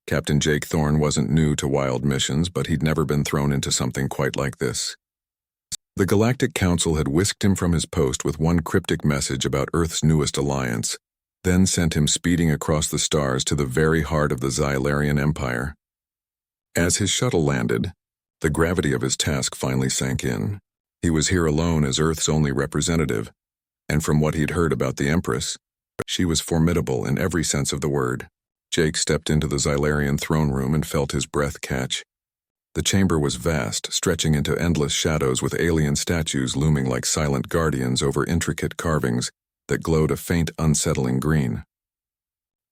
Captain Jake Thorne wasn't new to wild missions, but he'd never been thrown into something quite like this. The Galactic Council had whisked him from his post with one cryptic message about Earth's newest alliance, then sent him speeding across the stars to the very heart of the Xylarian Empire. As his shuttle landed, the gravity of his task finally sank in. He was here alone as Earth's only representative, and from what he'd heard about the Empress, she was formidable in every sense of the word. Jake stepped into the Xylarian throne room and felt his breath catch. The chamber was vast, stretching into endless shadows with alien statues looming like silent guardians over intricate carvings that glowed a faint, unsettling green.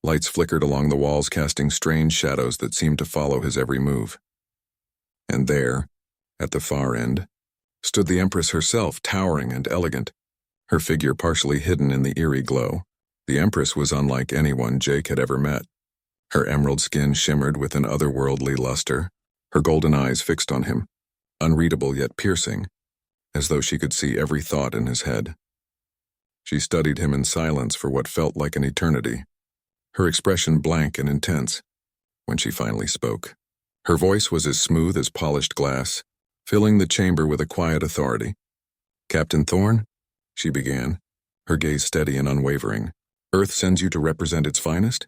Lights flickered along the walls, casting strange shadows that seemed to follow his every move. And there, at the far end, stood the Empress herself, towering and elegant, her figure partially hidden in the eerie glow. The Empress was unlike anyone Jake had ever met. Her emerald skin shimmered with an otherworldly luster, her golden eyes fixed on him, unreadable yet piercing, as though she could see every thought in his head. She studied him in silence for what felt like an eternity, her expression blank and intense. When she finally spoke, her voice was as smooth as polished glass, filling the chamber with a quiet authority. "Captain Thorne," she began, her gaze steady and unwavering, "Earth sends you to represent its finest?"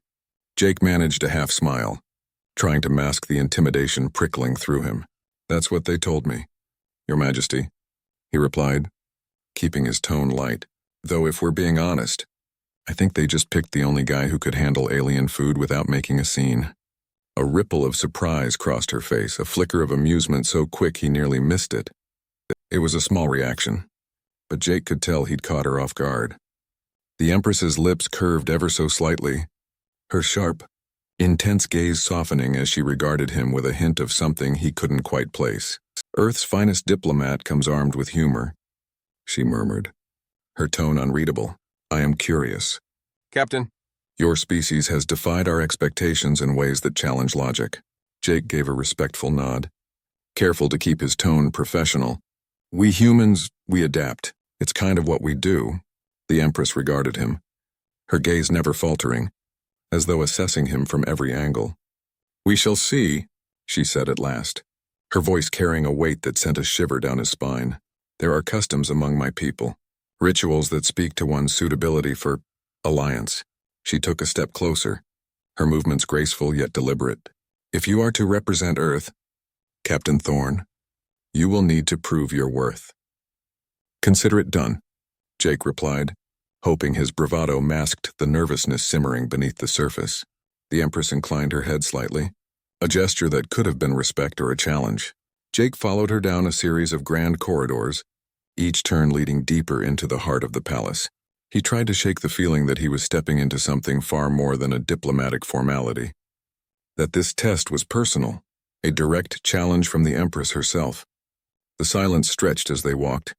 Jake managed a half smile, trying to mask the intimidation prickling through him. "That's what they told me, Your Majesty," he replied, keeping his tone light. "Though if we're being honest, I think they just picked the only guy who could handle alien food without making a scene." A ripple of surprise crossed her face, a flicker of amusement so quick he nearly missed it. It was a small reaction, but Jake could tell he'd caught her off guard. The Empress's lips curved ever so slightly, her sharp, intense gaze softening as she regarded him with a hint of something he couldn't quite place. "Earth's finest diplomat comes armed with humor," she murmured, her tone unreadable. "I am curious." "Captain." "Your species has defied our expectations in ways that challenge logic." Jake gave a respectful nod, careful to keep his tone professional. "We humans, we adapt. It's kind of what we do." The Empress regarded him, her gaze never faltering, as though assessing him from every angle. "We shall see," she said at last, her voice carrying a weight that sent a shiver down his spine. "There are customs among my people, rituals that speak to one's suitability for alliance." She took a step closer, her movements graceful yet deliberate. "If you are to represent Earth, Captain Thorne, you will need to prove your worth." "Consider it done," Jake replied, hoping his bravado masked the nervousness simmering beneath the surface. The Empress inclined her head slightly, a gesture that could have been respect or a challenge. Jake followed her down a series of grand corridors, each turn leading deeper into the heart of the palace. He tried to shake the feeling that he was stepping into something far more than a diplomatic formality. That this test was personal, a direct challenge from the Empress herself. The silence stretched as they walked,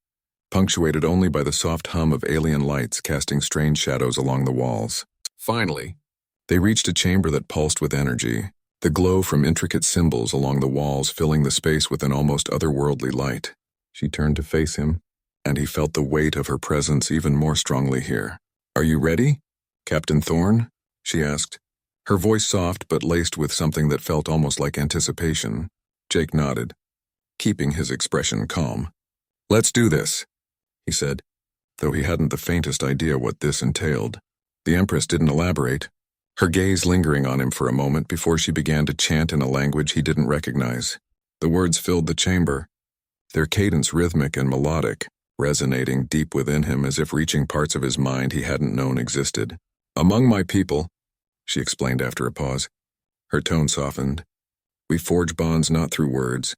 punctuated only by the soft hum of alien lights casting strange shadows along the walls. Finally, they reached a chamber that pulsed with energy, the glow from intricate symbols along the walls filling the space with an almost otherworldly light. She turned to face him, and he felt the weight of her presence even more strongly here. "Are you ready, Captain Thorne?" she asked, her voice soft but laced with something that felt almost like anticipation. Jake nodded, keeping his expression calm. "Let's do this," he said, though he hadn't the faintest idea what this entailed. The Empress didn't elaborate, her gaze lingering on him for a moment before she began to chant in a language he didn't recognize. The words filled the chamber, their cadence rhythmic and melodic, resonating deep within him as if reaching parts of his mind he hadn't known existed. "Among my people," she explained after a pause, her tone softened, "we forge bonds not through words,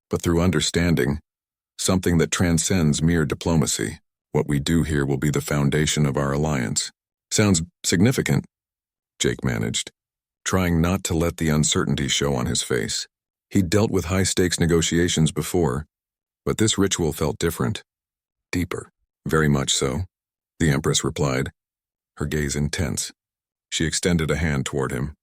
but through understanding, something that transcends mere diplomacy. What we do here will be the foundation of our alliance." "Sounds significant," Jake managed, trying not to let the uncertainty show on his face. He'd dealt with high-stakes negotiations before, but this ritual felt different. Deeper. "Very much so," the Empress replied, her gaze intense. She extended a hand toward him,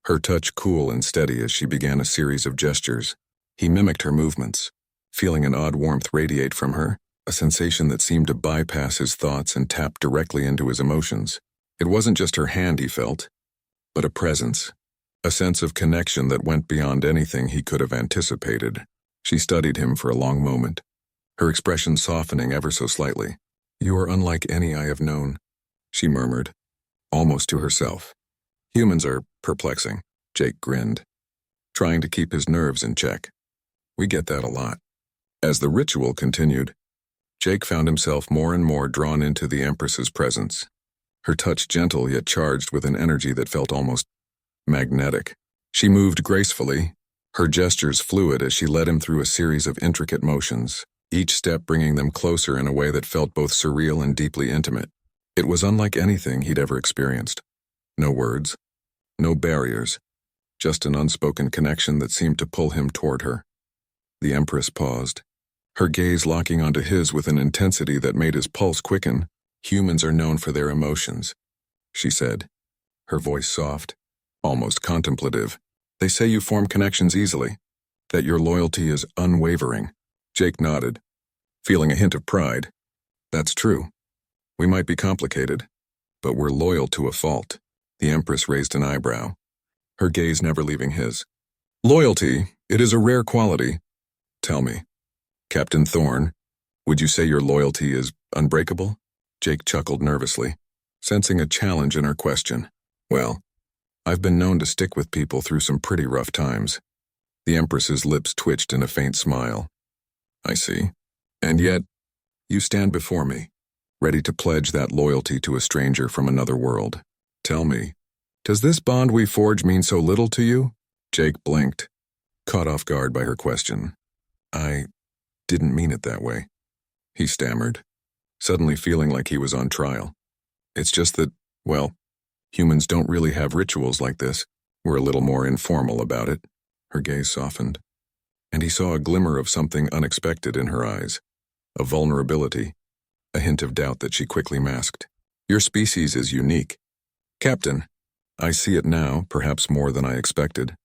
her touch cool and steady as she began a series of gestures. He mimicked her movements, feeling an odd warmth radiate from her, a sensation that seemed to bypass his thoughts and tap directly into his emotions. It wasn't just her hand he felt, but a presence, a sense of connection that went beyond anything he could have anticipated. She studied him for a long moment, her expression softening ever so slightly. "You are unlike any I have known," she murmured, almost to herself. "Humans are perplexing," Jake grinned, trying to keep his nerves in check. "We get that a lot." As the ritual continued, Jake found himself more and more drawn into the Empress's presence, her touch gentle yet charged with an energy that felt almost magnetic. She moved gracefully, her gestures fluid as she led him through a series of intricate motions, each step bringing them closer in a way that felt both surreal and deeply intimate. It was unlike anything he'd ever experienced. No words, no barriers, just an unspoken connection that seemed to pull him toward her. The Empress paused, her gaze locking onto his with an intensity that made his pulse quicken. "Humans are known for their emotions," she said, her voice soft, almost contemplative. "They say you form connections easily, that your loyalty is unwavering." Jake nodded, feeling a hint of pride. "That's true. We might be complicated, but we're loyal to a fault." The Empress raised an eyebrow, her gaze never leaving his. "Loyalty, it is a rare quality. Tell me, Captain Thorne, would you say your loyalty is unbreakable?" Jake chuckled nervously, sensing a challenge in her question. "Well, I've been known to stick with people through some pretty rough times." The Empress's lips twitched in a faint smile. "I see. And yet, you stand before me, ready to pledge that loyalty to a stranger from another world. Tell me, does this bond we forge mean so little to you?" Jake blinked, caught off guard by her question. "I didn't mean it that way," he stammered, suddenly feeling like he was on trial. "It's just that, well, humans don't really have rituals like this. We're a little more informal about it." Her gaze softened, and he saw a glimmer of something unexpected in her eyes, a vulnerability, a hint of doubt that she quickly masked. "Your species is unique. Captain, I see it now, perhaps more than I expected."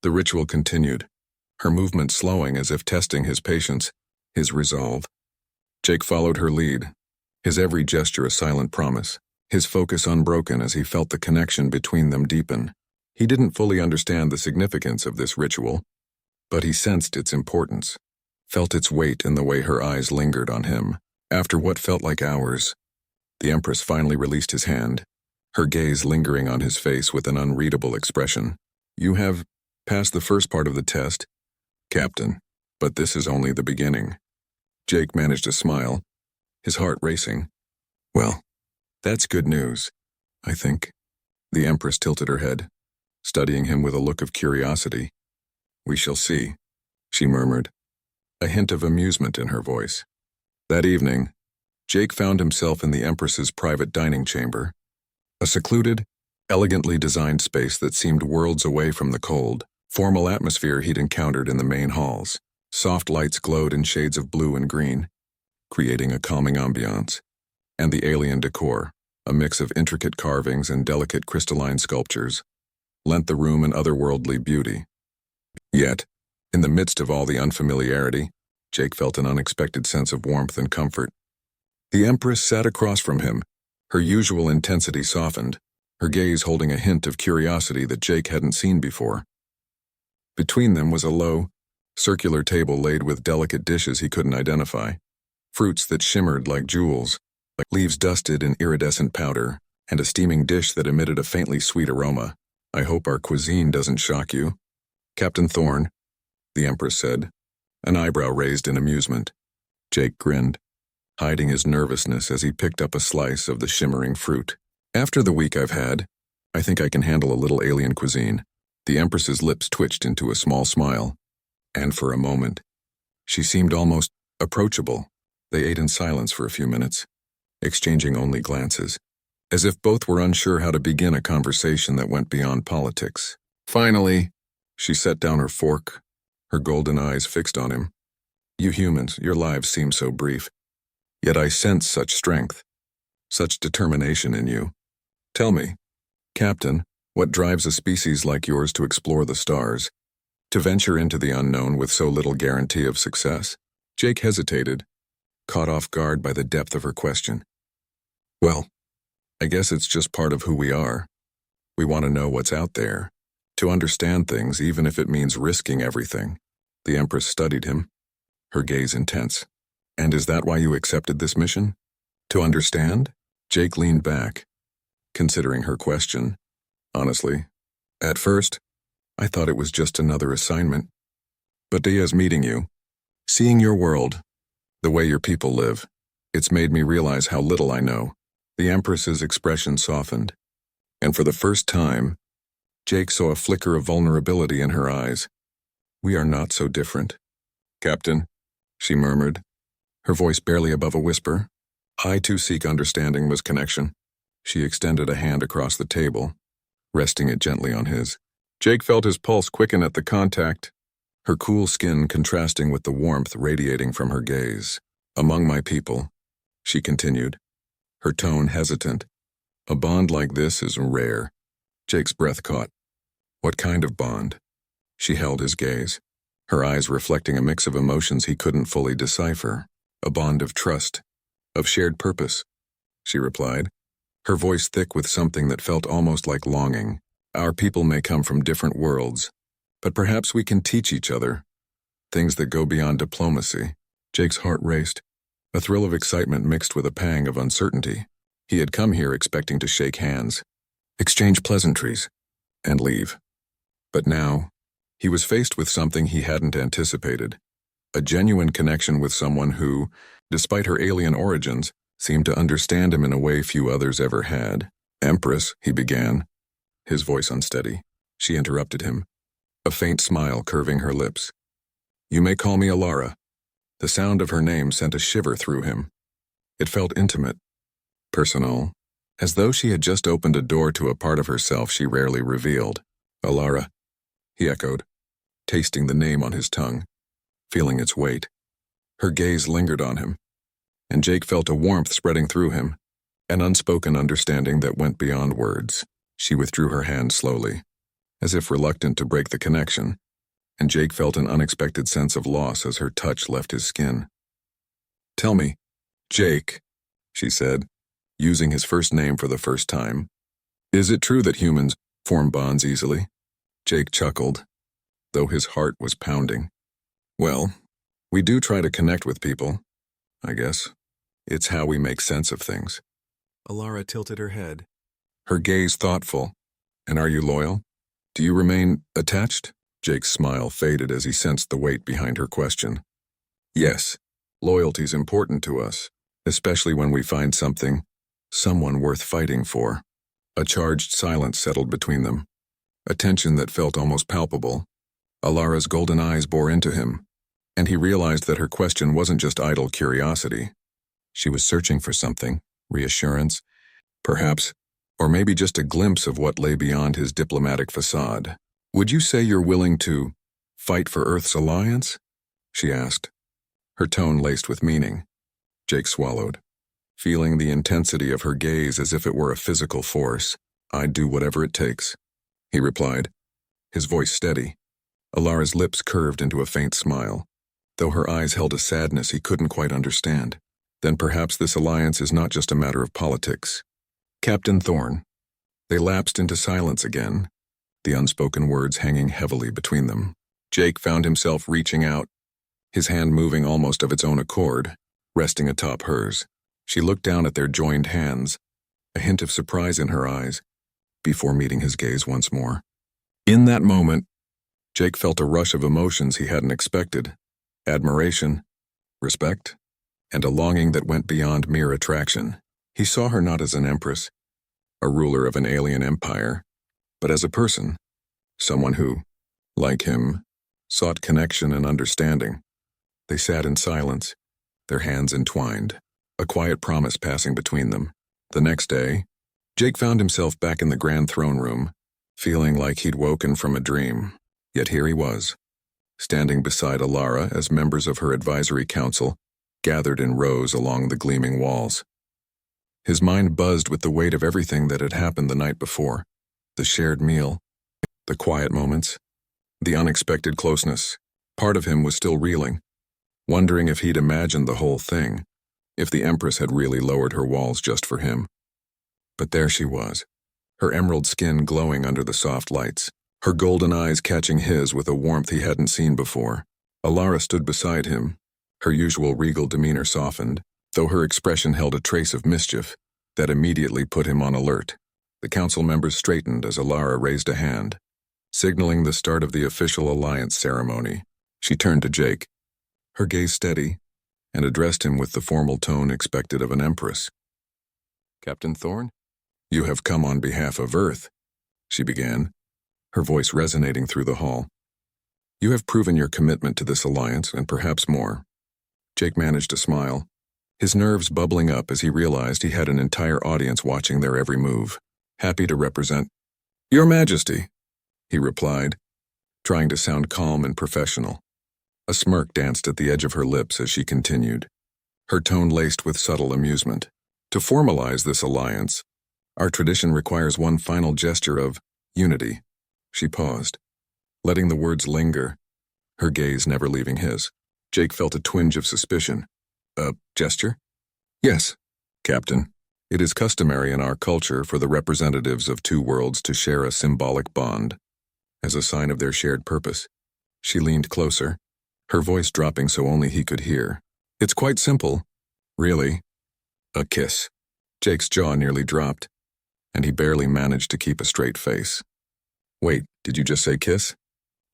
The ritual continued, her movement slowing as if testing his patience, his resolve. Jake followed her lead, his every gesture a silent promise, his focus unbroken as he felt the connection between them deepen. He didn't fully understand the significance of this ritual, but he sensed its importance, felt its weight in the way her eyes lingered on him. After what felt like hours, the Empress finally released his hand, her gaze lingering on his face with an unreadable expression. "You have passed the first part of the test, Captain, but this is only the beginning." Jake managed a smile, his heart racing. "Well, that's good news, I think." The Empress tilted her head, studying him with a look of curiosity. "We shall see," she murmured, a hint of amusement in her voice. That evening, Jake found himself in the Empress's private dining chamber, a secluded, elegantly designed space that seemed worlds away from the cold, formal atmosphere he'd encountered in the main halls. Soft lights glowed in shades of blue and green, creating a calming ambiance, and the alien decor, a mix of intricate carvings and delicate crystalline sculptures, lent the room an otherworldly beauty. Yet, in the midst of all the unfamiliarity, Jake felt an unexpected sense of warmth and comfort. The Empress sat across from him, her usual intensity softened, her gaze holding a hint of curiosity that Jake hadn't seen before. Between them was a low, circular table laid with delicate dishes he couldn't identify, fruits that shimmered like jewels, like leaves dusted in iridescent powder, and a steaming dish that emitted a faintly sweet aroma. "I hope our cuisine doesn't shock you, Captain Thorne," the Empress said, an eyebrow raised in amusement. Jake grinned, hiding his nervousness as he picked up a slice of the shimmering fruit. "After the week I've had, I think I can handle a little alien cuisine." The Empress's lips twitched into a small smile, and for a moment, she seemed almost approachable. They ate in silence for a few minutes, exchanging only glances, as if both were unsure how to begin a conversation that went beyond politics. Finally, she set down her fork, her golden eyes fixed on him. "You humans, your lives seem so brief. Yet I sense such strength, such determination in you. Tell me, Captain, what drives a species like yours to explore the stars, to venture into the unknown with so little guarantee of success?" Jake hesitated, caught off guard by the depth of her question. "Well, I guess it's just part of who we are. We want to know what's out there." To understand things, even if it means risking everything. The Empress studied him, her gaze intense. And is that why you accepted this mission? To understand? Jake leaned back, considering her question. Honestly, at first, I thought it was just another assignment. But Diaz meeting you, seeing your world, the way your people live, it's made me realize how little I know. The Empress's expression softened, and for the first time, Jake saw a flicker of vulnerability in her eyes. We are not so different. Captain, she murmured, her voice barely above a whisper. I too seek understanding was connection. She extended a hand across the table, resting it gently on his. Jake felt his pulse quicken at the contact, her cool skin contrasting with the warmth radiating from her gaze. Among my people, she continued, her tone hesitant. A bond like this is rare. Jake's breath caught. What kind of bond? She held his gaze, her eyes reflecting a mix of emotions he couldn't fully decipher. A bond of trust, of shared purpose, she replied, her voice thick with something that felt almost like longing. Our people may come from different worlds, but perhaps we can teach each other things that go beyond diplomacy. Jake's heart raced, a thrill of excitement mixed with a pang of uncertainty. He had come here expecting to shake hands, exchange pleasantries, and leave. But now, he was faced with something he hadn't anticipated. A genuine connection with someone who, despite her alien origins, seemed to understand him in a way few others ever had. Empress, he began, his voice unsteady. She interrupted him, a faint smile curving her lips. You may call me Alara. The sound of her name sent a shiver through him. It felt intimate, personal, as though she had just opened a door to a part of herself she rarely revealed. Alara, he echoed, tasting the name on his tongue, feeling its weight. Her gaze lingered on him, and Jake felt a warmth spreading through him, an unspoken understanding that went beyond words. She withdrew her hand slowly, as if reluctant to break the connection, and Jake felt an unexpected sense of loss as her touch left his skin. Tell me, Jake, she said, using his first name for the first time, is it true that humans form bonds easily? Jake chuckled, though his heart was pounding. Well, we do try to connect with people, I guess. It's how we make sense of things. Alara tilted her head, her gaze thoughtful. And are you loyal? Do you remain attached? Jake's smile faded as he sensed the weight behind her question. Yes, loyalty's important to us, especially when we find someone worth fighting for. A charged silence settled between them, a tension that felt almost palpable. Alara's golden eyes bore into him, and he realized that her question wasn't just idle curiosity. She was searching for something, reassurance, perhaps, or maybe just a glimpse of what lay beyond his diplomatic facade. Would you say you're willing to fight for Earth's alliance? She asked, her tone laced with meaning. Jake swallowed, feeling the intensity of her gaze as if it were a physical force. I'd do whatever it takes, he replied, his voice steady. Alara's lips curved into a faint smile, though her eyes held a sadness he couldn't quite understand. Then perhaps this alliance is not just a matter of politics. Captain Thorne. They lapsed into silence again, the unspoken words hanging heavily between them. Jake found himself reaching out, his hand moving almost of its own accord, resting atop hers. She looked down at their joined hands, a hint of surprise in her eyes, before meeting his gaze once more. In that moment, Jake felt a rush of emotions he hadn't expected. Admiration, respect, and a longing that went beyond mere attraction. He saw her not as an empress, a ruler of an alien empire, but as a person, someone who, like him, sought connection and understanding. They sat in silence, their hands entwined, a quiet promise passing between them. The next day, Jake found himself back in the grand throne room, feeling like he'd woken from a dream. Yet here he was, standing beside Alara as members of her advisory council gathered in rows along the gleaming walls. His mind buzzed with the weight of everything that had happened the night before, the shared meal, the quiet moments, the unexpected closeness. Part of him was still reeling, wondering if he'd imagined the whole thing, if the Empress had really lowered her walls just for him. But there she was, her emerald skin glowing under the soft lights, her golden eyes catching his with a warmth he hadn't seen before. Alara stood beside him, her usual regal demeanor softened, though her expression held a trace of mischief that immediately put him on alert. The council members straightened as Alara raised a hand, signaling the start of the official alliance ceremony. She turned to Jake, her gaze steady, and addressed him with the formal tone expected of an empress. "Captain Thorne, you have come on behalf of Earth," she began, her voice resonating through the hall. "You have proven your commitment to this alliance, and perhaps more." Jake managed to smile, his nerves bubbling up as he realized he had an entire audience watching their every move. "Happy to represent Your Majesty," he replied, trying to sound calm and professional. A smirk danced at the edge of her lips as she continued, her tone laced with subtle amusement. "To formalize this alliance, our tradition requires one final gesture of unity." She paused, letting the words linger, her gaze never leaving his. Jake felt a twinge of suspicion. "A gesture?" "Yes, Captain. It is customary in our culture for the representatives of two worlds to share a symbolic bond, as a sign of their shared purpose." She leaned closer, her voice dropping so only he could hear. "It's quite simple, really. A kiss." Jake's jaw nearly dropped, and he barely managed to keep a straight face. "Wait, did you just say kiss?"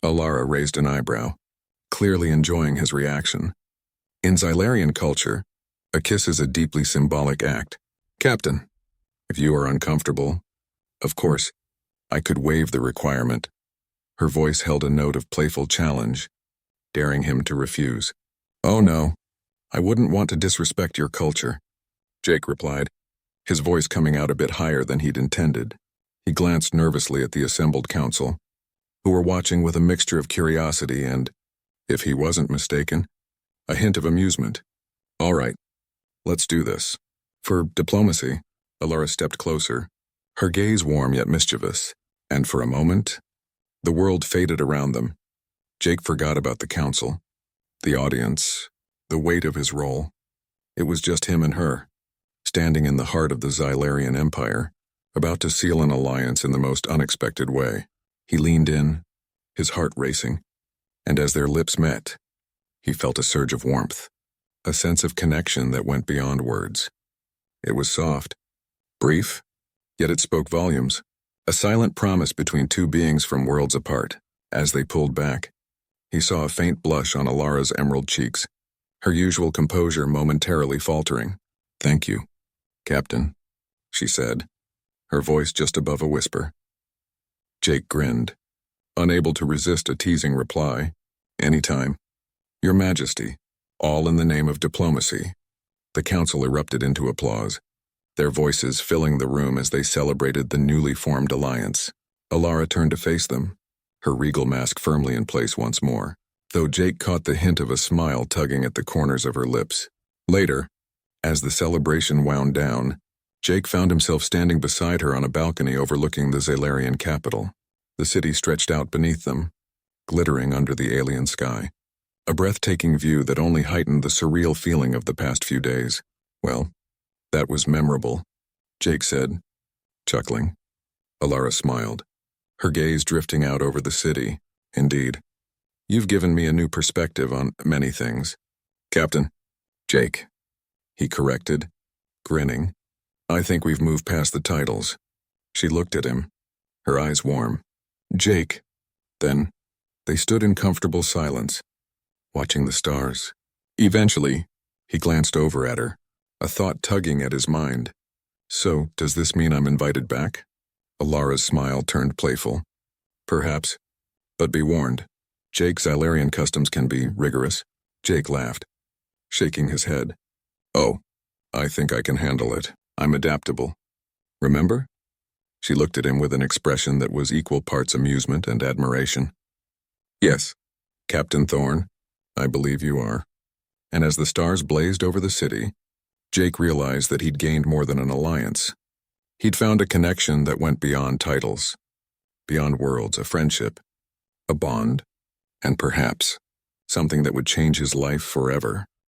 Alara raised an eyebrow, clearly enjoying his reaction. "In Xylarian culture, a kiss is a deeply symbolic act. Captain, if you are uncomfortable, of course, I could waive the requirement." Her voice held a note of playful challenge, daring him to refuse. "Oh no, I wouldn't want to disrespect your culture," Jake replied, his voice coming out a bit higher than he'd intended. He glanced nervously at the assembled council, who were watching with a mixture of curiosity and, if he wasn't mistaken, a hint of amusement. "All right, let's do this." For diplomacy, Alara stepped closer, her gaze warm yet mischievous, and for a moment, the world faded around them. Jake forgot about the council, the audience, the weight of his role. It was just him and her, standing in the heart of the Xylarian Empire, about to seal an alliance in the most unexpected way. He leaned in, his heart racing, and as their lips met, he felt a surge of warmth, a sense of connection that went beyond words. It was soft, brief, yet it spoke volumes, a silent promise between two beings from worlds apart. As they pulled back, he saw a faint blush on Alara's emerald cheeks, her usual composure momentarily faltering. "Thank you, Captain," she said, her voice just above a whisper. Jake grinned, unable to resist a teasing reply. "Anytime. Your Majesty," all in the name of diplomacy. The council erupted into applause, their voices filling the room as they celebrated the newly formed alliance. Alara turned to face them, her regal mask firmly in place once more, though Jake caught the hint of a smile tugging at the corners of her lips. Later, as the celebration wound down, Jake found himself standing beside her on a balcony overlooking the Xylarian capital. The city stretched out beneath them, glittering under the alien sky. A breathtaking view that only heightened the surreal feeling of the past few days. "Well, that was memorable," Jake said, chuckling. Alara smiled, her gaze drifting out over the city. "Indeed. You've given me a new perspective on many things." "Captain." "Jake," he corrected, grinning. "I think we've moved past the titles." She looked at him, her eyes warm. "Jake." Then, they stood in comfortable silence, watching the stars. Eventually, he glanced over at her, a thought tugging at his mind. "So, does this mean I'm invited back?" Alara's smile turned playful. "Perhaps, but be warned, Jake's Xylarian customs can be rigorous." Jake laughed, shaking his head. "Oh, I think I can handle it. I'm adaptable. Remember?" She looked at him with an expression that was equal parts amusement and admiration. "Yes, Captain Thorne, I believe you are." And as the stars blazed over the city, Jake realized that he'd gained more than an alliance. He'd found a connection that went beyond titles, beyond worlds, a friendship, a bond, and perhaps something that would change his life forever.